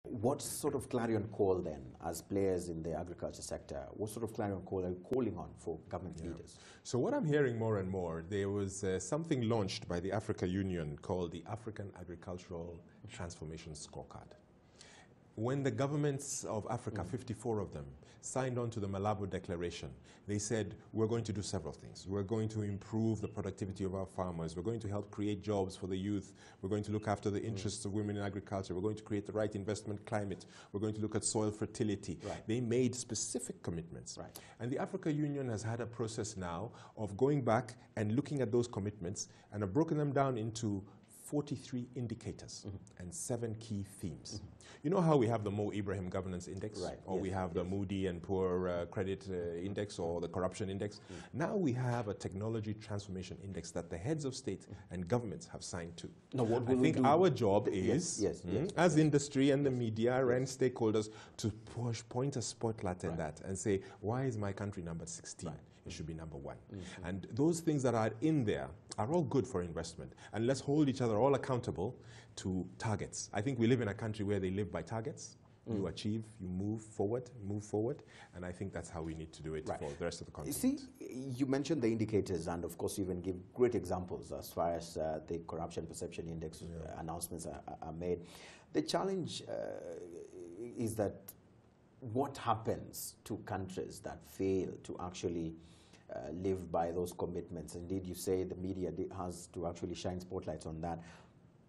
What sort of clarion call then, as players in the agriculture sector, what sort of clarion call are you calling on for government leaders? So what I'm hearing more and more, there was something launched by the Africa Union called the African Agricultural Transformation Scorecard. When the governments of Africa, 54 of them, signed on to the Malabo Declaration, they said, we're going to do several things. We're going to improve the productivity of our farmers. We're going to help create jobs for the youth. We're going to look after the interests of women in agriculture. We're going to create the right investment climate. We're going to look at soil fertility. Right. They made specific commitments. Right. And the Africa Union has had a process now of going back and looking at those commitments and have broken them down into 43 indicators and 7 key themes. You know how we have the Mo Ibrahim Governance Index, right. or we have the Moody and Poor Credit Index, or the Corruption Index. Now we have a Technology Transformation Index that the heads of state and governments have signed to. Now, what I think our job is, as industry and the media and stakeholders, to point a spotlight in that and say, why is my country number 16? Right. It should be number 1. And those things that are in there are all good for investment. And let's hold each other all accountable to targets. I think we live in a country where they live by targets. You achieve, you move forward, and I think that's how we need to do it for the rest of the continent. You see, you mentioned the indicators, and of course you even give great examples as far as the Corruption Perception Index announcements are made. The challenge is that what happens to countries that fail to actually live by those commitments? Indeed, you say the media has to actually shine spotlights on that.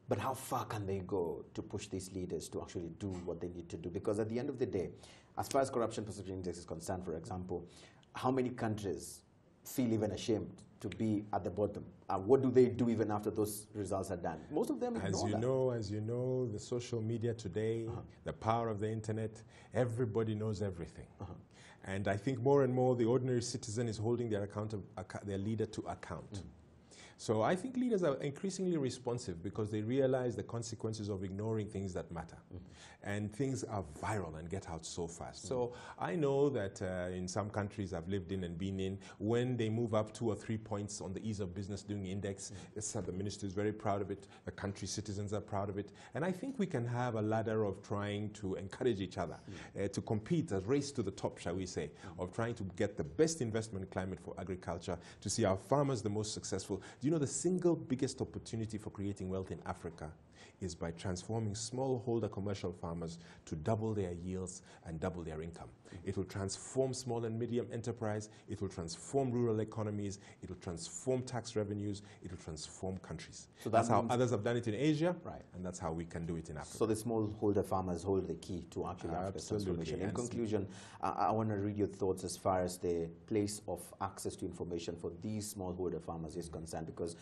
But how far can they go to push these leaders to actually do what they need to do? Because at the end of the day, as far as Corruption Perception Index is concerned, for example, how many countries feel even ashamed to be at the bottom? What do they do even after those results are done? Most of them ignore that. As you know, the social media today, the power of the internet, everybody knows everything. And I think more and more the ordinary citizen is holding their leader to account. So I think leaders are increasingly responsive because they realize the consequences of ignoring things that matter. And things are viral and get out so fast. So I know that in some countries I've lived in and been in, when they move up 2 or 3 points on the ease of business doing index, the minister is very proud of it, the country citizens are proud of it. And I think we can have a ladder of trying to encourage each other, to compete, a race to the top, shall we say, of trying to get the best investment climate for agriculture, to see our farmers the most successful. Do you know the single biggest opportunity for creating wealth in Africa is by transforming smallholder commercial farmers to double their yields and double their income. It will transform small and medium enterprise, it will transform rural economies, it will transform tax revenues, it will transform countries. So that's how others have done it in Asia, and that's how we can do it in Africa. So the smallholder farmers hold the key to actually Africa's transformation. In conclusion, I want to read your thoughts as far as the place of access to information for these smallholder farmers is concerned, because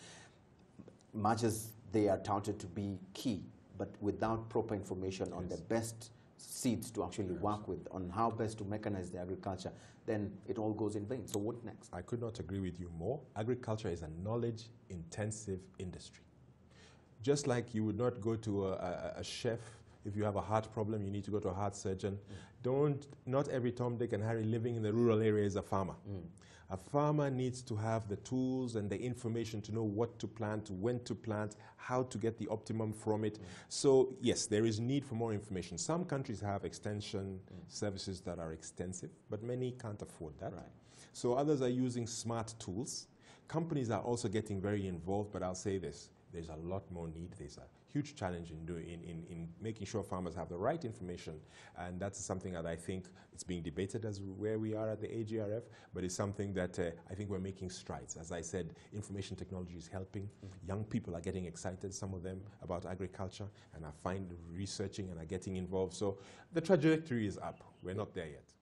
much as they are touted to be key, but without proper information on the best seeds to actually work with, on how best to mechanize the agriculture, then it all goes in vain. So what next? I could not agree with you more. Agriculture is a knowledge-intensive industry. Just like you would not go to a chef. If you have a heart problem, you need to go to a heart surgeon. Not every Tom, Dick, and Harry living in the rural area is a farmer. A farmer needs to have the tools and the information to know what to plant, when to plant, how to get the optimum from it. So yes, there is need for more information. Some countries have extension services that are extensive, but many can't afford that. So others are using smart tools. Companies are also getting very involved, but I'll say this. There's a lot more need. There's a huge challenge in making sure farmers have the right information. And that's something that I think it's being debated as where we are at the AGRF, but it's something that I think we're making strides. As I said, information technology is helping. Young people are getting excited, some of them, about agriculture, and are researching and are getting involved. So the trajectory is up. We're not there yet.